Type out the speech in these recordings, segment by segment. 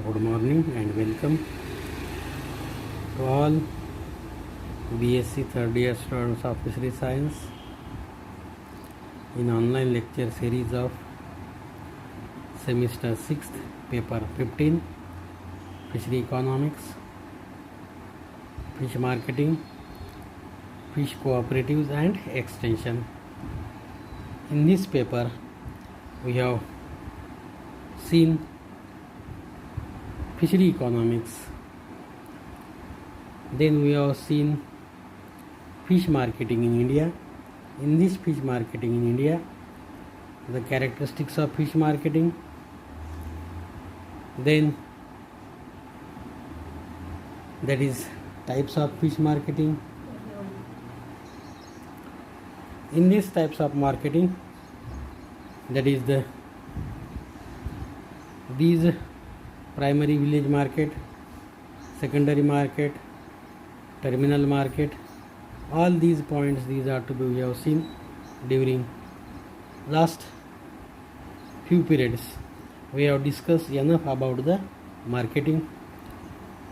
Good morning and welcome to all BSc third year students of Fishery Science in online lecture series of semester 6th paper 15 Fishery Economics, Fish Marketing, Fish Cooperatives and Extension. In this paper we have seen fishery economics, then we have seen fish marketing in India. In this fish marketing in India, the characteristics of fish marketing, then that is types of fish marketing. In these types of marketing, that is these primary village market, secondary market, terminal market, all these points, these are to be we have seen during last few periods. We have discussed enough about the marketing.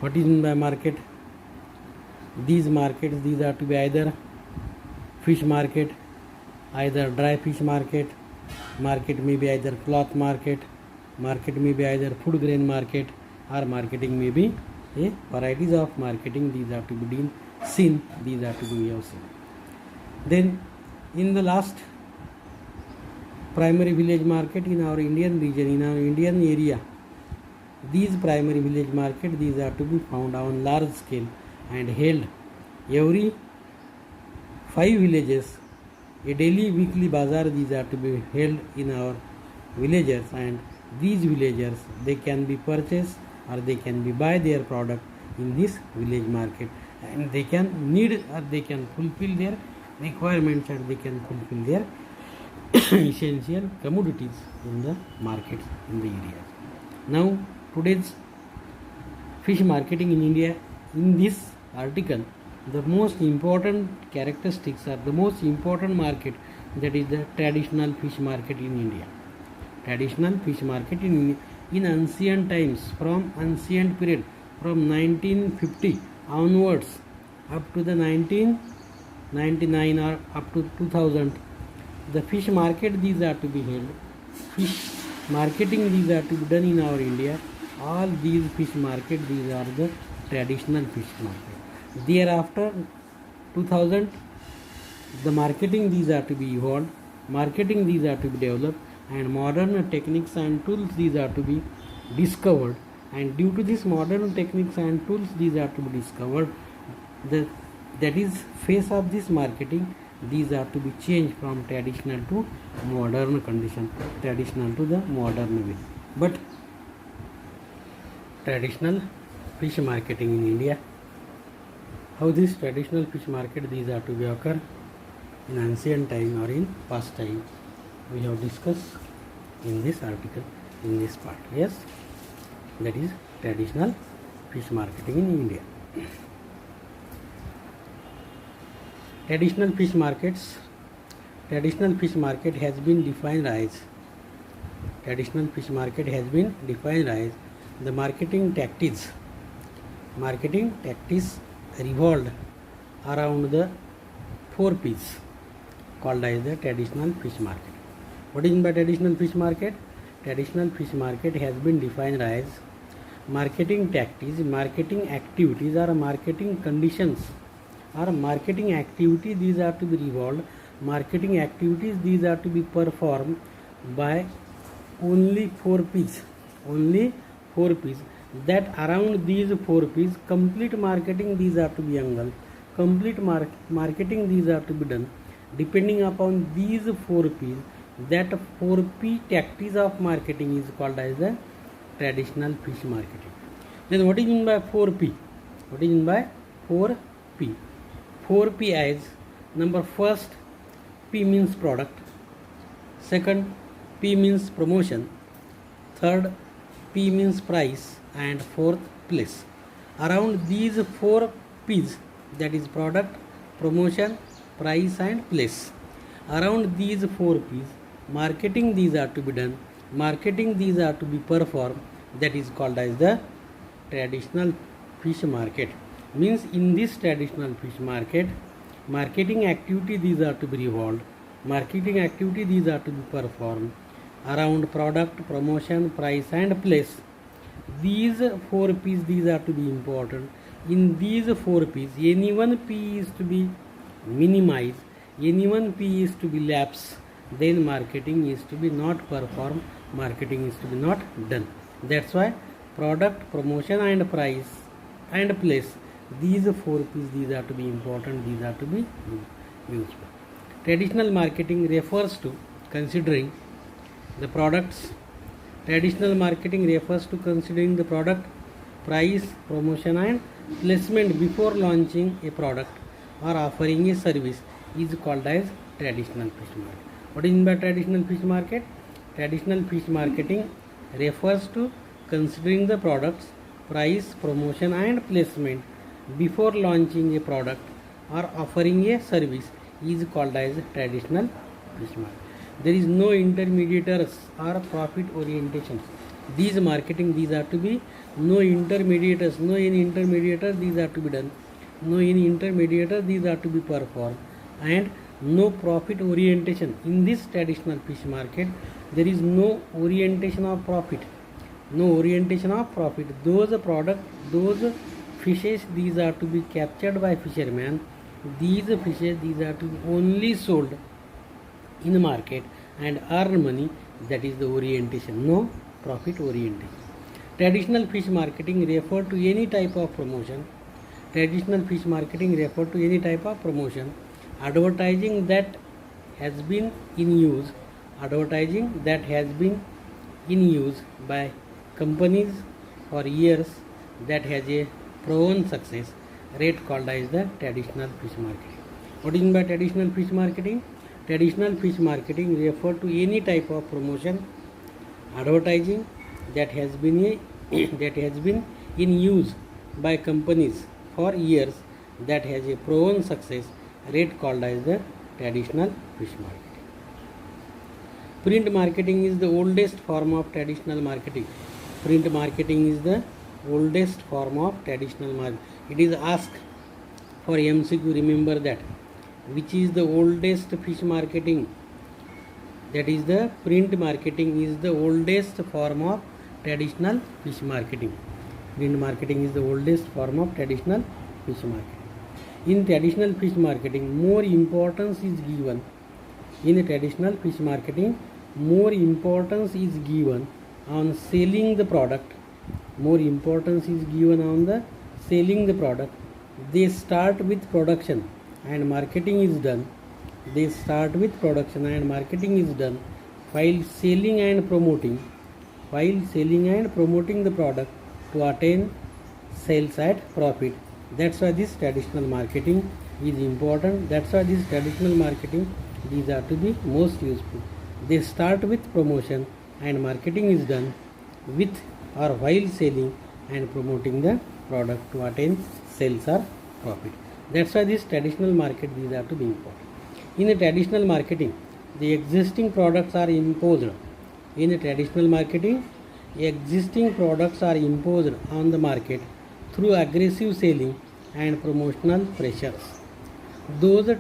What is meant by market? These markets, these are to be either fish market, either dry fish market, market may be either cloth market, market may be either food grain market, or marketing may be a varieties of marketing. These are to be seen, these are to be we have seen. Then in the last primary village market in our Indian region, in our Indian area, these primary village market, these are to be found on large scale and held every 5 villages. A daily weekly bazaar, these are to be held in our villages, and these villagers, they can be purchased or they can be buy their product in this village market, and they can need or they can fulfill their requirements and they can fulfill their essential commodities in the markets in the area. Now today's fish marketing in India, in this article, the most important characteristics are the most important market, that is the traditional fish market in India. Traditional fish market in ancient times, from ancient period, from 1950 onwards up to the 1999 or up to 2000, the fish market, these are to be held. Fish marketing, these are to be done in our India. All these fish market, these are the traditional fish market. Thereafter 2000, the marketing, these are to be evolved, marketing, these are to be developed, and modern techniques and tools, these are to be discovered, and due to this modern techniques and tools, these are to be discovered, that is face of this marketing, these are to be changed from traditional to modern condition, traditional to the modern way. But traditional fish marketing in India, how this traditional fish market, these are to be occur in ancient time or in past time, we have discussed in this article, in this part. Yes, that is traditional fish marketing in India. Traditional fish markets, traditional fish market has been defined as, traditional fish market has been defined as the marketing tactics revolved around the 4 P's called as the traditional fish market. What is meant by traditional fish market? Traditional fish market has been defined as marketing tactics, marketing activities or marketing conditions or marketing activity, these are to be revolved, marketing activities, these are to be performed by only 4 P's, that around these 4 P's complete marketing, these are to be angled, complete marketing, these are to be done depending upon these 4 P's. That 4P tactics of marketing is called as the traditional fish marketing. Then what is meant by 4P? What is meant by 4P? 4P as number first, P means product, second, P means promotion, third, P means price, and fourth, place. Around these 4 P's, that is product, promotion, price and place, around these 4 P's, marketing, these are to be done, marketing, these are to be performed that is called as the traditional fish market. Means in this traditional fish market, marketing activity these are to be revolved, marketing activity these are to be performed around product, promotion, price and place. These 4 P's these are to be important. In these 4 P's, any one P is to be minimized, any one P is to be lapse, then marketing is to be not performed, marketing is to be not done. That's why product, promotion and price and place, these 4 P's these are to be important, these are to be useful. Traditional marketing refers to considering the products. Traditional marketing refers to considering the product, price, promotion and placement before launching a product or offering a service is called as traditional fish market. What is meant by traditional fish market? Traditional fish marketing refers to considering the products, price, promotion and placement before launching a product or offering a service is called as traditional fish market. There is no intermediaries or profit orientation. These marketing these are to be no intermediators, no any intermediators these are to be done, no any intermediators these are to be performed, and no profit orientation. In this traditional fish market there is no orientation of profit, no orientation of profit. Those product, those fishes these are to be captured by fishermen, these fishes these are to be only sold in the market and earn money, that is the orientation, no profit orientation. Traditional fish marketing refer to any type of promotion, traditional fish marketing refer to any type of promotion, advertising that has been in use, advertising that has been in use by companies for years, that has a proven success rate called as the traditional fish marketing. What is meant by traditional fish marketing? Traditional fish marketing refer to any type of promotion, advertising that has been in use by companies for years, that has a proven success rate called as the traditional fish marketing. Print marketing is the oldest form of traditional marketing. Print marketing is the oldest form of traditional marketing. It is asked for MCQ, remember that. Which is the oldest fish marketing? That is the print marketing is the oldest form of traditional fish marketing. Print marketing is the oldest form of traditional fish marketing. In traditional fish marketing, more importance is given. In traditional fish marketing, more importance is given on selling the product. More importance is given on the selling the product. They start with production and marketing is done. They start with production and marketing is done while selling and promoting. While selling and promoting the product to attain sales at profit. That's why this traditional marketing is important. That's why this traditional marketing these are to be most useful. They start with promotion and marketing is done with or while selling and promoting the product to attain sales or profit. That's why this traditional market these are to be important. In the traditional marketing, the existing products are imposed. In the traditional marketing, existing products are imposed on the market through aggressive selling and promotional pressures. Those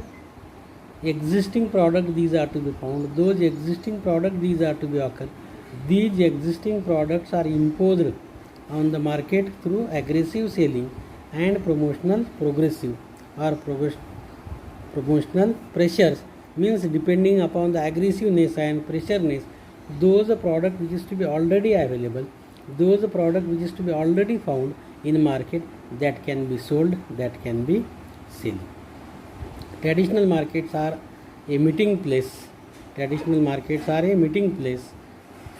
existing products these are to be found, those existing products these are to be occur. These existing products are imposed on the market through aggressive selling and promotional pressures, means depending upon the aggressiveness and pressureness, those product which is to be already available, those product which is to be already found in market, that can be sold, that can be sold. Traditional markets are a meeting place. Traditional markets are a meeting place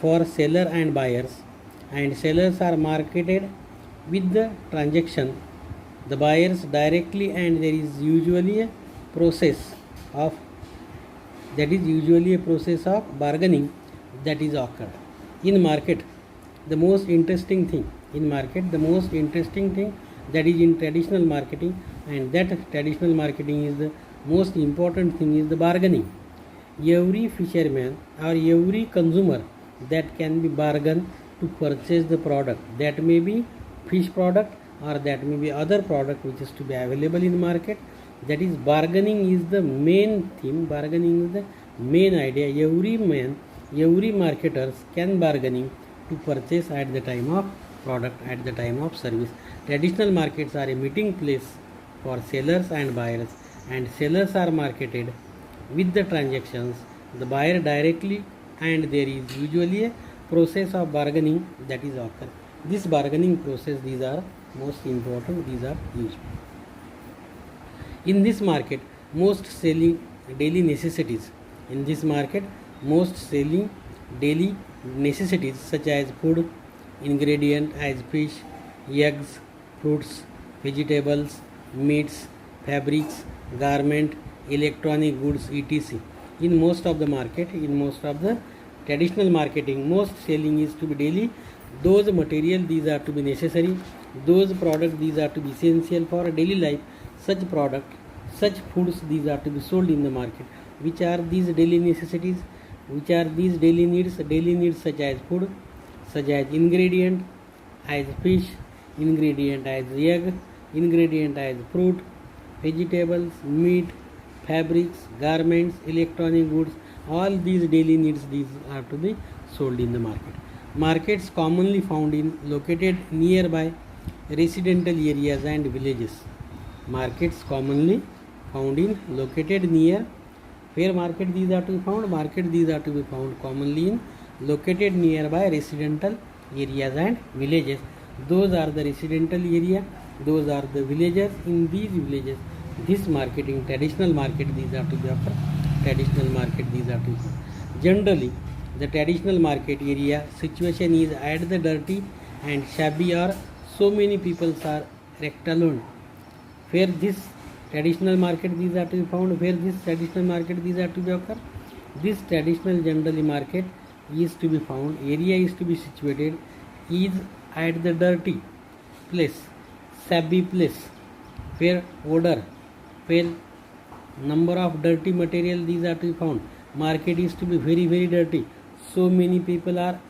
for seller and buyers, and sellers are marketed with the transaction, the buyers directly, and there is usually a process of bargaining that is occurred. In market, the most interesting thing that is in traditional marketing, and that traditional marketing is the most important thing is the bargaining. Every fisherman or every consumer that can be bargain to purchase the product. That may be fish product or that may be other product which is to be available in market. That is, bargaining is the main theme, bargaining is the main idea. Every marketers can bargaining to purchase at the time of product, at the time of service. Traditional markets are a meeting place for sellers and buyers, and sellers are marketed with the transactions, the buyer directly, and there is usually a process of bargaining that is occur. This bargaining process, these are most important, these are used. In this market, most selling daily necessities. In this market, most selling daily necessities such as food, ingredient as fish, eggs, fruits, vegetables, meats, fabrics, garment, electronic goods, etc. In most of the market, in most of the traditional marketing, most selling is to be daily. Those material, these are to be necessary. Those products, these are to be essential for daily life. Such product, such foods, these are to be sold in the market. Which are these daily necessities? Which are these daily needs? Daily needs such as food, such as ingredient as fish, ingredient as egg, ingredient as fruit, vegetables, meat, fabrics, garments, electronic goods. All these daily needs, these are to be sold in the market. Markets commonly found in located nearby residential areas and villages. Markets commonly found in located near. Where market these are to be found? Market these are to be found commonly in located nearby residential areas and villages. Those are the residential area, those are the villages. In these villages, this marketing, traditional market, these are to be occur. Traditional market, these are to be found. Generally, the traditional market area situation is at the dirty and shabby, or so many people are rectalone. Where this traditional market, these are to be found. Where this traditional market, these are to be occur. This traditional generally market is to be found, area is to be situated, is at the dirty place, shabby place, where odor, where number of dirty material, these are to be found. Market is to be very, very dirty. So many people are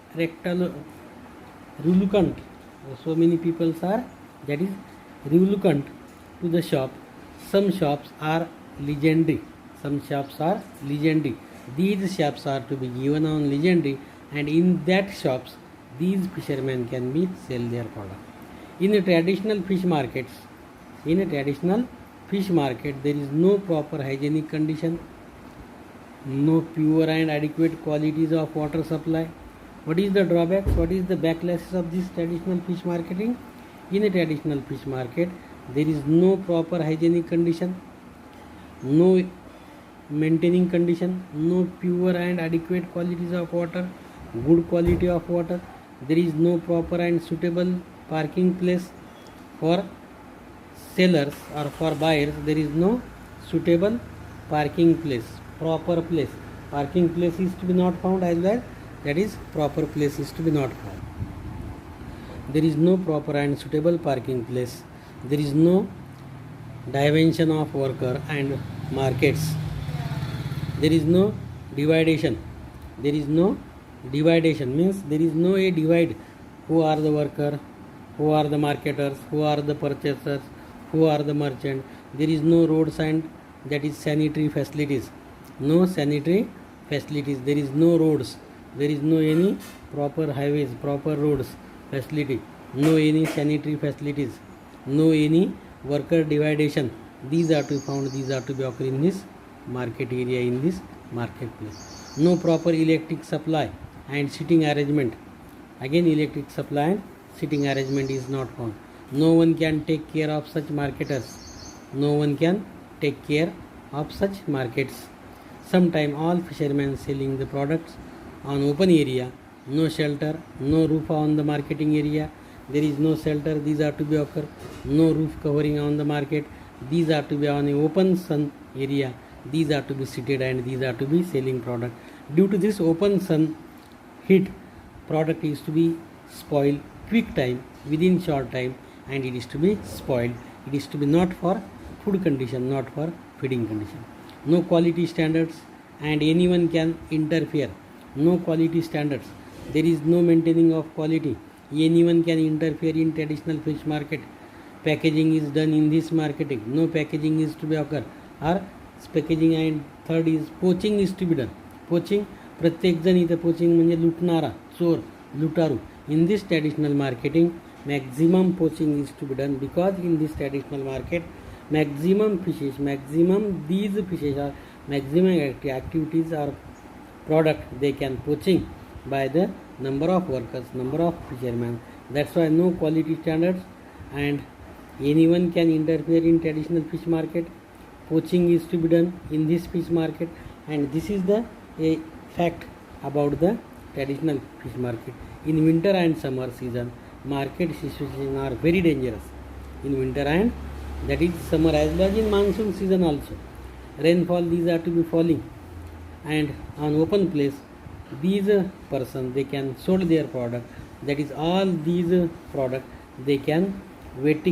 reluctant. So many people are, that is, reluctant to the shop. Some shops are legendary. Some shops are legendary. These shops are to be given on legendary, and in that shops, these fishermen can be sell their product. In a traditional fish markets, in a traditional fish market, there is no proper hygienic condition, no pure and adequate qualities of water supply. What is the drawbacks? What is the backlashes of this traditional fish marketing? In a traditional fish market, there is no proper hygienic condition, no maintaining condition, no pure and adequate qualities of water, good quality of water. There is no proper and suitable parking place for sellers or for buyers. There is no suitable parking place, proper place. Parking place is to be not found as well. That is, proper place is to be not found. There is no proper and suitable parking place. There is no dimension of worker and markets. There is no dividation. There is no dividation, means there is no a divide. Who are the worker? Who are the marketers? Who are the purchasers? Who are the merchant? There is no roads and, that is, sanitary facilities. No sanitary facilities. There is no roads. There is no any proper highways, proper roads facility. No any sanitary facilities. No any worker dividation. These are to be found. These are to be occur in this market area, in this marketplace. No proper electric supply and sitting arrangement. Again, electric supply and sitting arrangement is not found. No one can take care of such marketers. No one can take care of such markets. Sometime all fishermen selling the products on open area. No shelter, no roof on the marketing area. There is no shelter. These are to be occur. No roof covering on the market. These are to be on a open sun area. These are to be seated and these are to be selling product. Due to this open sun heat, product is to be spoiled quick time, within short time, and it is to be spoiled. It is to be not for food condition, not for feeding condition. No quality standards and anyone can interfere. No quality standards. There is no maintaining of quality. Anyone can interfere in traditional fish market. Packaging is done in this marketing. No packaging is to be occur. Or packaging, and third is poaching is to be done. Poaching, प्रत्येक जण इथं poaching म्हणजे लुटणारा, चोर, लुटारू. In this traditional marketing, maximum poaching is to be done, because in this traditional market, maximum these fishes are maximum activities or product they can poaching by the number of workers, number of fishermen. That's why no quality standards, and anyone can interfere in traditional fish market. Poaching is to be done in this fish market, and this is the a fact about the traditional fish market. In winter and summer season, market situations are very dangerous. In winter and that is summer, as well as in monsoon season also. Rainfall, these are to be falling, and on open place, these person they can sold their product. That is all these product they can wait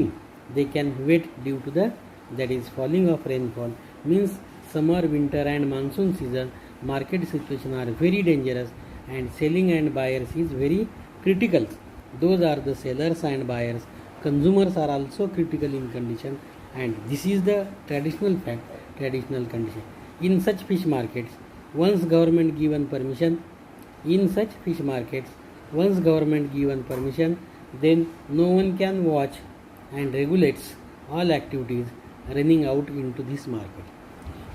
due to the that is falling of rainfall. Means summer, winter and monsoon season market situation are very dangerous, and selling and buyers is very critical. Those are the sellers and buyers. Consumers are also critical in condition, and this is the traditional fact, traditional condition. In such fish markets, once government given permission, then no one can watch and regulates all activities running out into this market.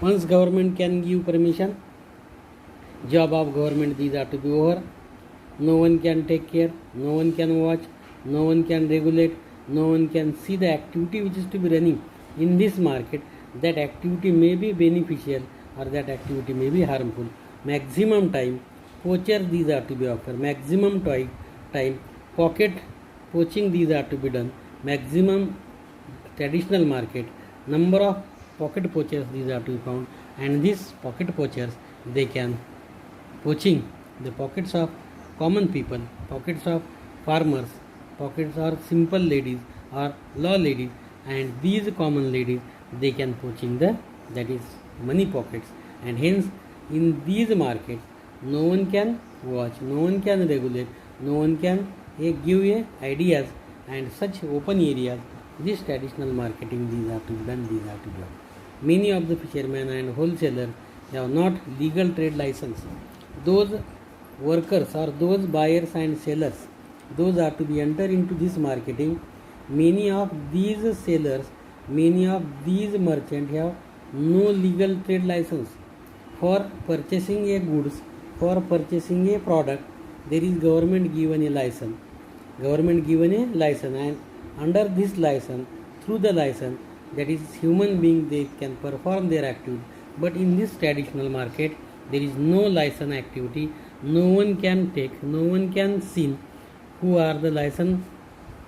Once government can give permission, job of government these are to be over. No one can take care, no one can watch, no one can regulate, no one can see the activity which is to be running in this market. That activity may be beneficial or that activity may be harmful. Maximum time poachers these are to be offered. Maximum time pocket poaching these are to be done. Maximum traditional market number of pocket poachers these are to be found, and these pocket poachers they can poaching the pockets of common people, pockets of farmers, pockets are simple ladies or law ladies, and these common ladies they can poaching the that is money pockets, and hence in these markets no one can watch, no one can regulate, no one can give ideas, and such open areas this traditional marketing these are to be done, these are to be done. Many of the fishermen and wholesalers have not legal trade license. Those workers or those buyers and sellers, those are to be enter into this marketing. Many of these sellers, many of these merchants have no legal trade license. For purchasing a goods, for purchasing a product, there is government given a license, and under this license, through the license, that is human being they can perform their activity. But in this traditional market there is no license activity. No one can take, no one can see who are the license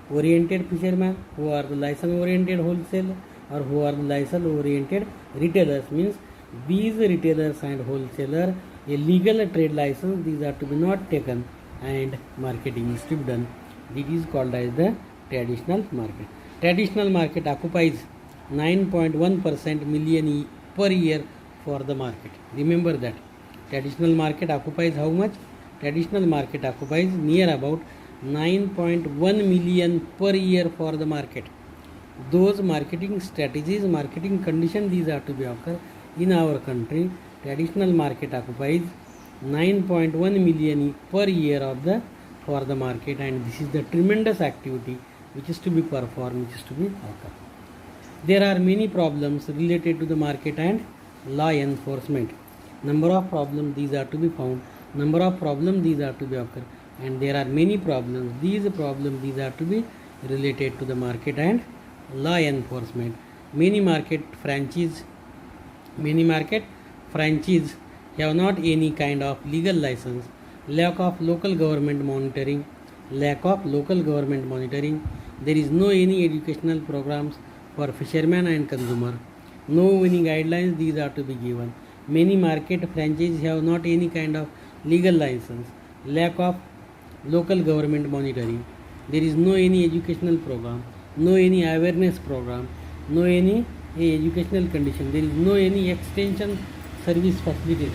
oriented fishermen, who are the license oriented wholesaler, or who are the license oriented retailers. Means these retailers and wholesaler a legal trade license these are to be not taken, and marketing is to be done. This is called as the traditional market. Traditional market occupies 9.1% million per year for the market. Remember that traditional market occupies how much? Traditional market occupies near about 9.1 million per year for the market. Those marketing strategies, marketing conditions these are to be occur in our country. Traditional market occupies 9.1 million per year of the for the market, and this is the tremendous activity which is to be performed, which is to be occur. There are many problems related to the market and law enforcement. Number of problems these are to be found, number of problems these are to be occur, and there are many problems. These problems these are to be related to the market and law enforcement. Many market franchise have not any kind of legal license. Lack of local government monitoring. There is no any educational programs for fishermen and consumer. No any guidelines these are to be given. Many market franchises have not any kind of legal license. Lack of local government monitoring. There is no any educational program, no any awareness program, no any educational condition. There is no any extension service facility.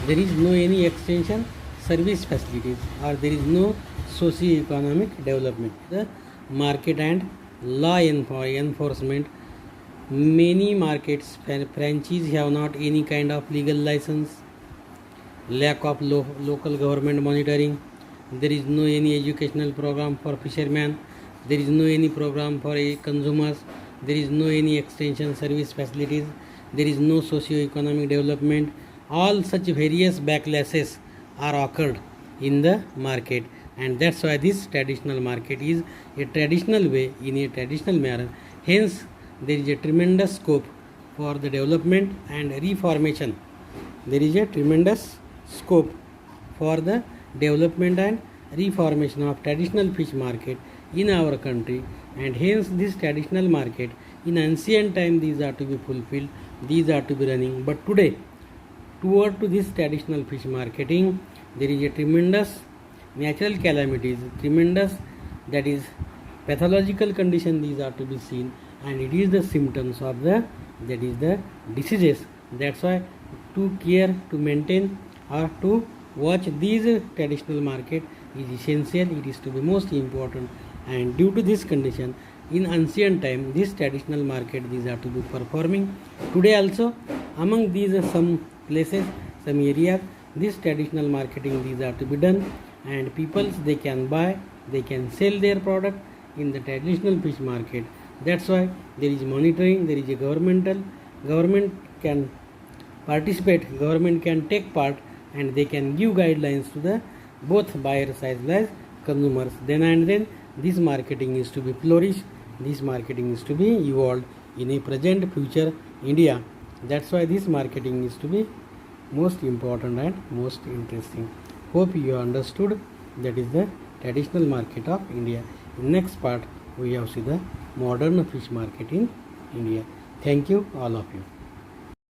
there is no any extension service facilities, or there is no socio-economic development. The market and law enforcement. Many markets franchises have not any kind of legal license, lack of local government monitoring, there is no any educational program for fishermen, there is no any program for consumers, there is no any extension service facilities, there is no socio-economic development. All such various backlashes are occurred in the market, and that's why this traditional market is a traditional way, in a traditional manner. Hence there is a tremendous scope for the development and reformation. There is a tremendous scope for the development and reformation of traditional fish market in our country, and hence this traditional market in ancient time these are to be fulfilled, these are to be running. But today, toward to this traditional fish marketing, there is a tremendous natural calamities, tremendous, that is pathological condition these are to be seen, and it is the symptoms of the, that is the diseases. That's why to care, to maintain, or to watch these traditional market is essential, it is to be most important. And due to this condition, in ancient time this traditional market these are to be performing. Today also among these some places, some areas, this traditional marketing these are to be done, and peoples they can buy, they can sell their product in the traditional fish market. That's why there is monitoring, there is a government can participate, government can take part, and they can give guidelines to the both buyers as well as consumers. Then and then this marketing is to be flourished, this marketing is to be evolved in a present future India. That's why this marketing is to be most important and most interesting. Hope you understood. That is the traditional market of India. In next part we have see the modern fish market in India. Thank you all of you.